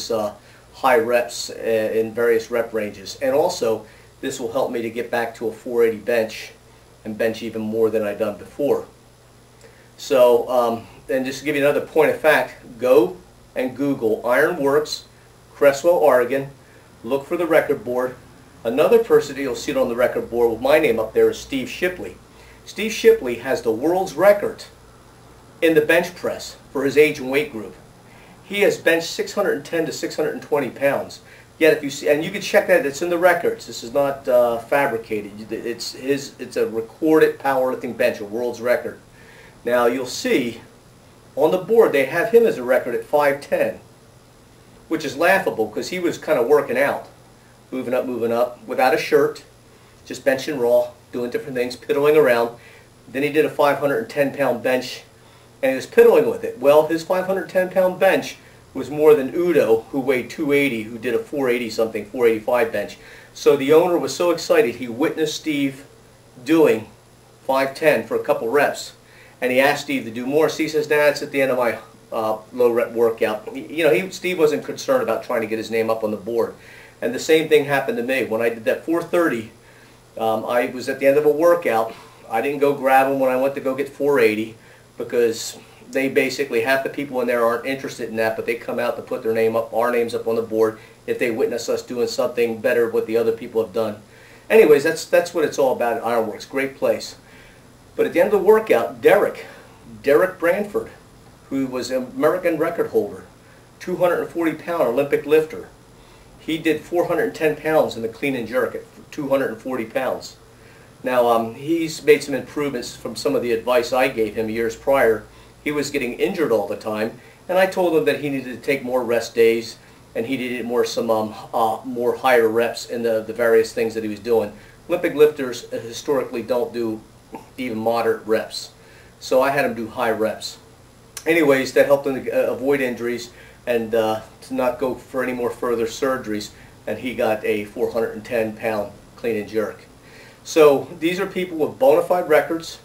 various high reps in various rep ranges. And also, this will help me to get back to a 480 bench and bench even more than I've done before. So, and just to give you another point of fact, go and Google Ironworks, Cresswell, Oregon. Look for the record board. Another person that you'll see it on the record board with my name up there is Steve Shipley. Steve Shipley has the world's record in the bench press for his age and weight group. He has benched 610 to 620 pounds. Yet if you see, and you can check that, it's in the records. This is not fabricated. It's a recorded powerlifting bench, a world's record. Now you'll see on the board they have him as a record at 5'10", which is laughable because he was kind of working out, moving up, without a shirt, just benching raw, doing different things, piddling around. Then he did a 510-pound bench, and he was piddling with it. Well, his 510-pound bench was more than Udo, who weighed 280, who did a 480-something, 485 bench. So the owner was so excited, he witnessed Steve doing 510 for a couple reps, and he asked Steve to do more. So he says, nah, it's at the end of my low rep workout. Steve wasn't concerned about trying to get his name up on the board. And the same thing happened to me. When I did that 430, I was at the end of a workout. I didn't go grab him when I went to go get 480 because they basically, half the people in there aren't interested in that, but they come out to put their name up, our names up on the board if they witness us doing something better than what the other people have done. Anyways, that's what it's all about at Ironworks. Great place. But at the end of the workout, Derek Branford, who was an American record holder, 240-pound Olympic lifter, he did 410 pounds in the clean and jerk at 240 pounds. Now, he's made some improvements from some of the advice I gave him years prior. He was getting injured all the time, and I told him that he needed to take more rest days, and he needed more higher reps in the various things that he was doing. Olympic lifters historically don't do even moderate reps, so I had him do high reps. Anyways, that helped him to avoid injuries and to not go for any more further surgeries, and he got a 410-pound clean and jerk. So these are people with bona fide records.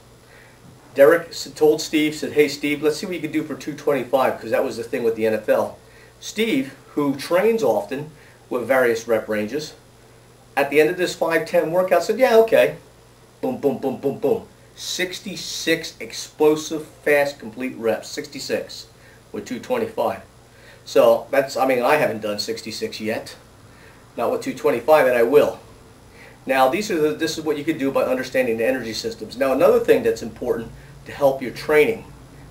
Derek told Steve, said, hey Steve, let's see what you can do for 225, because that was the thing with the NFL. Steve, who trains often with various rep ranges, at the end of this 510 workout said, yeah, okay. Boom, boom, boom, boom, boom. 66 explosive, fast, complete reps. 66 with 225. So that's, I mean, I haven't done 66 yet. Not with 225, and I will. Now, this is what you could do by understanding the energy systems. Now, another thing that's important to help your training,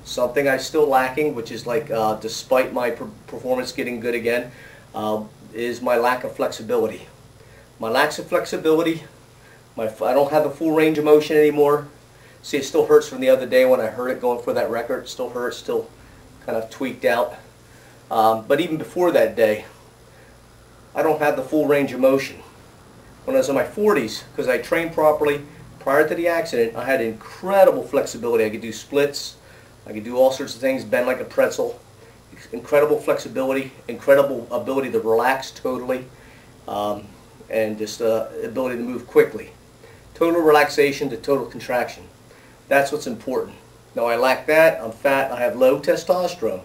something I'm still lacking, which is like, despite my performance getting good again, is my lack of flexibility. My lack of flexibility, I don't have the full range of motion anymore. See, it still hurts from the other day when I heard it going for that record. It still hurts, still kind of tweaked out. But even before that day, I don't have the full range of motion. When I was in my 40s, because I trained properly prior to the accident, I had incredible flexibility. I could do splits, I could do all sorts of things, bend like a pretzel. Incredible flexibility, incredible ability to relax totally, and just ability to move quickly. Total relaxation to total contraction. That's what's important. Now I lack that, I'm fat, I have low testosterone.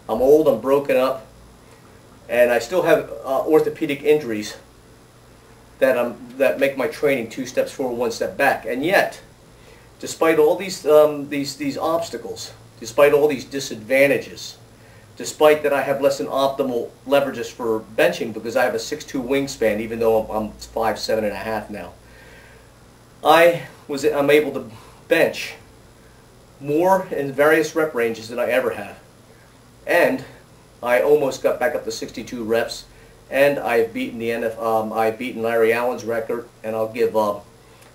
I'm old, I'm broken up, and I still have orthopedic injuries that make my training 2 steps forward, 1 step back. And yet, despite all these obstacles, despite all these disadvantages, despite that I have less than optimal leverages for benching because I have a 6'2" wingspan, even though I'm 5'7.5" now, I'm able to bench more in various rep ranges than I ever have. And I almost got back up to 62 reps, and I've beaten I've beaten Larry Allen's record, and I'll give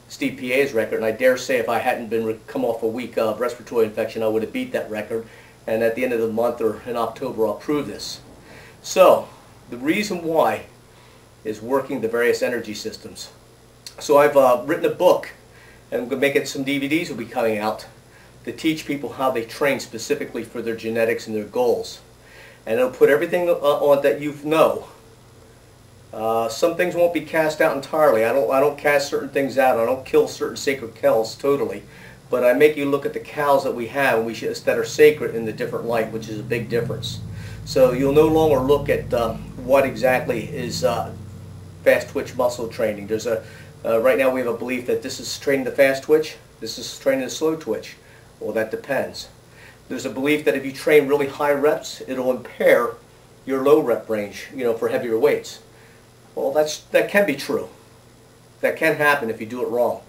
Steve Paea's record. And I dare say, if I hadn't come off a week of respiratory infection, I would have beat that record. And at the end of the month, or in October, I'll prove this. So the reason why is working the various energy systems. So I've written a book, and I'm going to make it, some DVDs will be coming out to teach people how they train specifically for their genetics and their goals. And it'll put everything on that you know. Some things won't be cast out entirely. I don't cast certain things out. I don't kill certain sacred cows totally. But I make you look at the cows that we have, that are sacred, in the different light, which is a big difference. So you'll no longer look at what exactly is fast twitch muscle training. There's right now we have a belief that this is training the fast twitch, this is training the slow twitch. Well, that depends. There's a belief that if you train really high reps, it'll impair your low rep range, for heavier weights. Well, that can be true. That can happen if you do it wrong.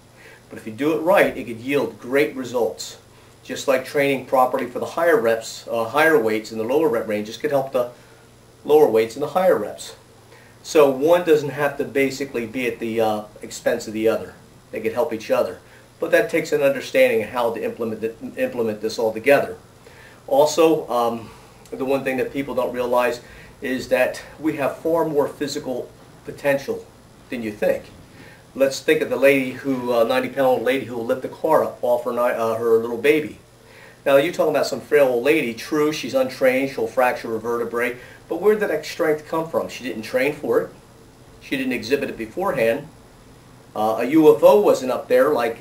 But if you do it right, it could yield great results. Just like training properly for the higher reps, higher weights in the lower rep ranges could help the lower weights in the higher reps. So one doesn't have to basically be at the expense of the other. They could help each other. But that takes an understanding of how to implement this all together. Also, the one thing that people don't realize is that we have far more physical potential than you think. Let's think of the lady who, 90-pound lady who will lift the car up off her little baby. Now you're talking about some frail old lady. True, she's untrained, she'll fracture her vertebrae, but where did that strength come from? She didn't train for it. She didn't exhibit it beforehand. A UFO wasn't up there like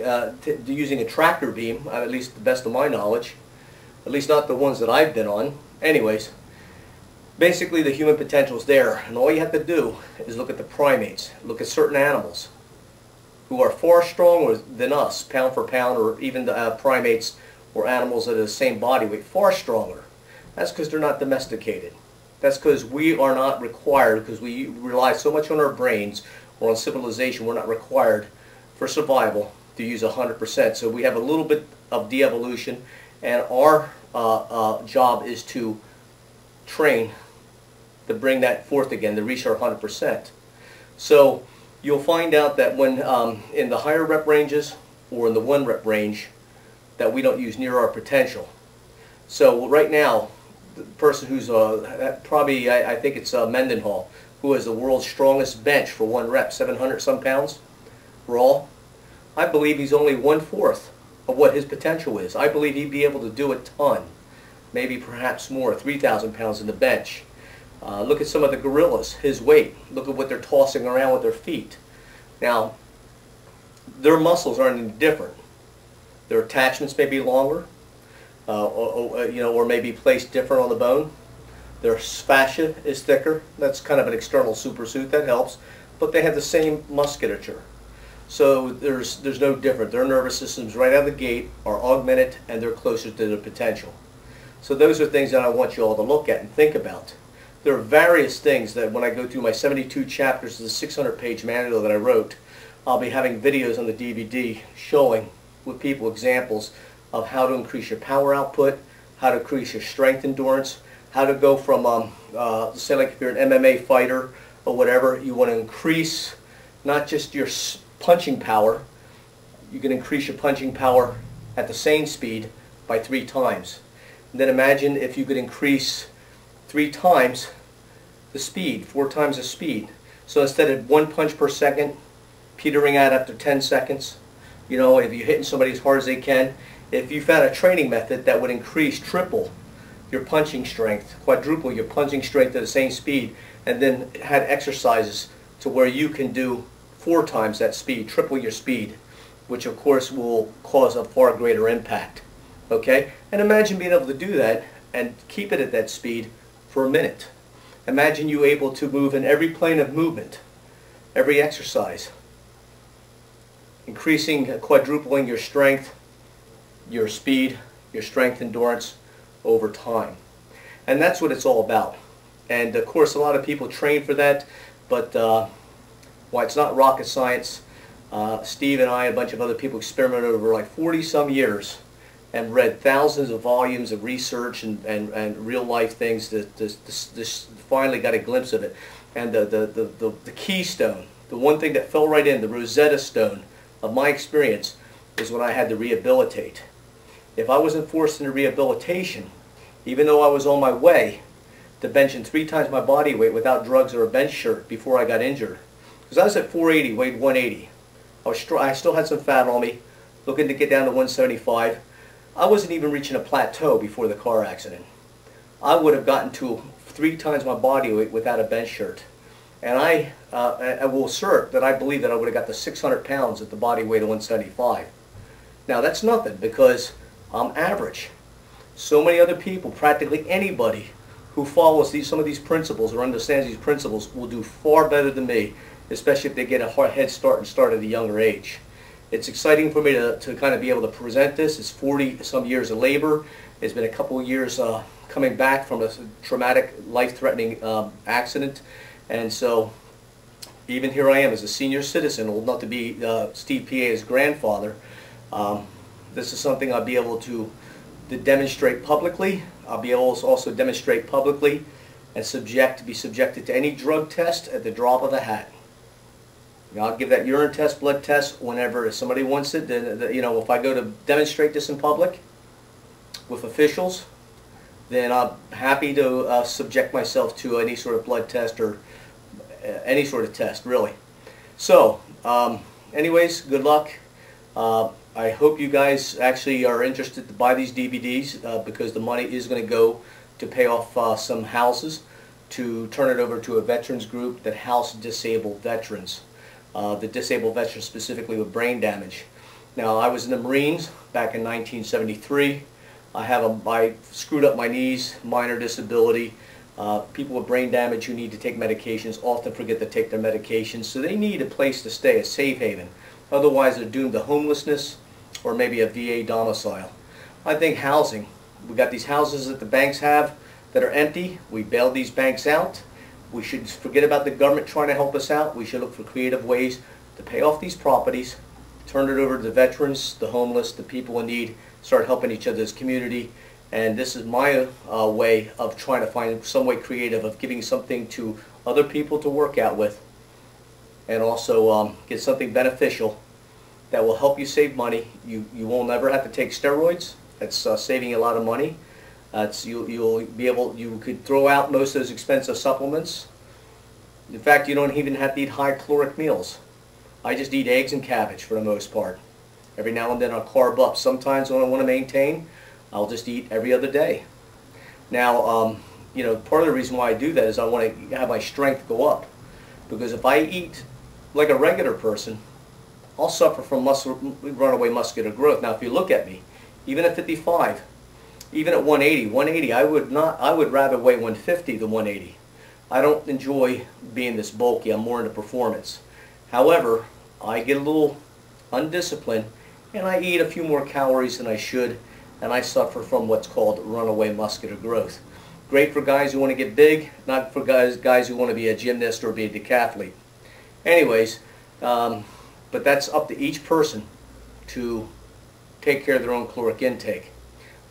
using a tractor beam, at least to the best of my knowledge. At least not the ones that I've been on. Anyways, basically the human potential is there, and all you have to do is look at the primates, look at certain animals who are far stronger than us, pound for pound, or even the primates or animals that are the same body weight, far stronger. That's because they're not domesticated. That's because we are not required, because we rely so much on our brains or on civilization, we're not required for survival to use 100%. So we have a little bit of de-evolution, and our job is to train to bring that forth again, to reach our 100%. So you'll find out that when in the higher rep ranges or in the 1 rep range, that we don't use near our potential. So right now, the person who's probably, I think it's Mendenhall, who has the world's strongest bench for 1 rep, 700 some pounds raw. I believe he's only 1/4 of what his potential is. I believe he'd be able to do a ton, maybe perhaps more, 3,000 pounds in the bench. Look at some of the gorillas, his weight. Look at what they're tossing around with their feet. Now, their muscles aren't any different. Their attachments may be longer, or maybe placed different on the bone. Their fascia is thicker. That's kind of an external supersuit that helps, but they have the same musculature. So there's no different. Their nervous systems right out of the gate are augmented, and they're closer to their potential. So those are things that I want you all to look at and think about. There are various things that when I go through my 72 chapters of the 600-page manual that I wrote, I'll be having videos on the DVD showing with people examples of how to increase your power output, how to increase your strength endurance, how to go from, say like if you're an MMA fighter or whatever, you want to increase not just your punching power, you can increase your punching power at the same speed by 3 times. And then imagine if you could increase 3 times the speed, 4 times the speed. So instead of 1 punch per second, petering out after 10 seconds, if you're hitting somebody as hard as they can, if you found a training method that would increase, triple your punching strength, quadruple your punching strength at the same speed, and then had exercises to where you can do 4 times that speed, triple your speed, which of course will cause a far greater impact. Okay? And imagine being able to do that and keep it at that speed for a minute. Imagine you able to move in every plane of movement, every exercise, increasing, quadrupling your strength, your speed, your strength endurance over time. And that's what it's all about. And of course a lot of people train for that, but why it's not rocket science. Steve and I and a bunch of other people experimented over like 40 some years and read thousands of volumes of research and real life things that this finally got a glimpse of it. And the keystone, the one thing that fell right in, the Rosetta Stone of my experience, is when I had to rehabilitate. If I wasn't forced into rehabilitation, even though I was on my way to benching 3 times my body weight without drugs or a bench shirt before I got injured, because I was at 480, weighed 180. I still had some fat on me, looking to get down to 175. I wasn't even reaching a plateau before the car accident. I would have gotten to 3 times my body weight without a bench shirt. And I will assert that I believe that I would have got to 600 pounds at the body weight of 175. Now that's nothing because I'm average. So many other people, practically anybody who follows some of these principles or understands these principles will do far better than me, especially if they get a head start and start at a younger age. It's exciting for me to kind of be able to present this. It's 40 some years of labor. It's been a couple of years coming back from a traumatic, life-threatening accident, and so even here I am as a senior citizen, old enough to be Steve Paea's grandfather. This is something I'll be able to demonstrate publicly. I'll be able to also demonstrate publicly and be subjected to any drug test at the drop of a hat. I'll give that urine test, blood test whenever somebody wants it. Then, if I go to demonstrate this in public with officials, then I'm happy to subject myself to any sort of blood test or any sort of test, really. So, anyways, good luck. I hope you guys actually are interested to buy these DVDs because the money is going to go to pay off some houses to turn it over to a veterans group that house disabled veterans. The disabled veterans specifically with brain damage. Now, I was in the Marines back in 1973. I screwed up my knees, minor disability. People with brain damage who need to take medications often forget to take their medications, so they need a place to stay, a safe haven. Otherwise, they're doomed to homelessness or maybe a VA domicile. I think housing. We got these houses that the banks have that are empty. We bailed these banks out. We should forget about the government trying to help us out. We should look for creative ways to pay off these properties, turn it over to the veterans, the homeless, the people in need, start helping each other as community. And this is my way of trying to find some way creative of giving something to other people to work out with, and also get something beneficial that will help you save money. You will never have to take steroids. That's saving a lot of money. You could throw out most of those expensive supplements. In fact, you don't even have to eat high caloric meals. I just eat eggs and cabbage for the most part. Every now and then I'll carb up. Sometimes when I want to maintain, I'll just eat every other day. Now, part of the reason why I do that is I want to have my strength go up. Because if I eat like a regular person, I'll suffer from runaway muscular growth. Now, if you look at me, even at 55, even at 180, I would rather weigh 150 than 180. I don't enjoy being this bulky. I'm more into performance. However, I get a little undisciplined and I eat a few more calories than I should, and I suffer from what's called runaway muscular growth. Great for guys who want to get big, not for guys who want to be a gymnast or be a decathlete. Anyways, but that's up to each person to take care of their own caloric intake.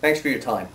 Thanks for your time.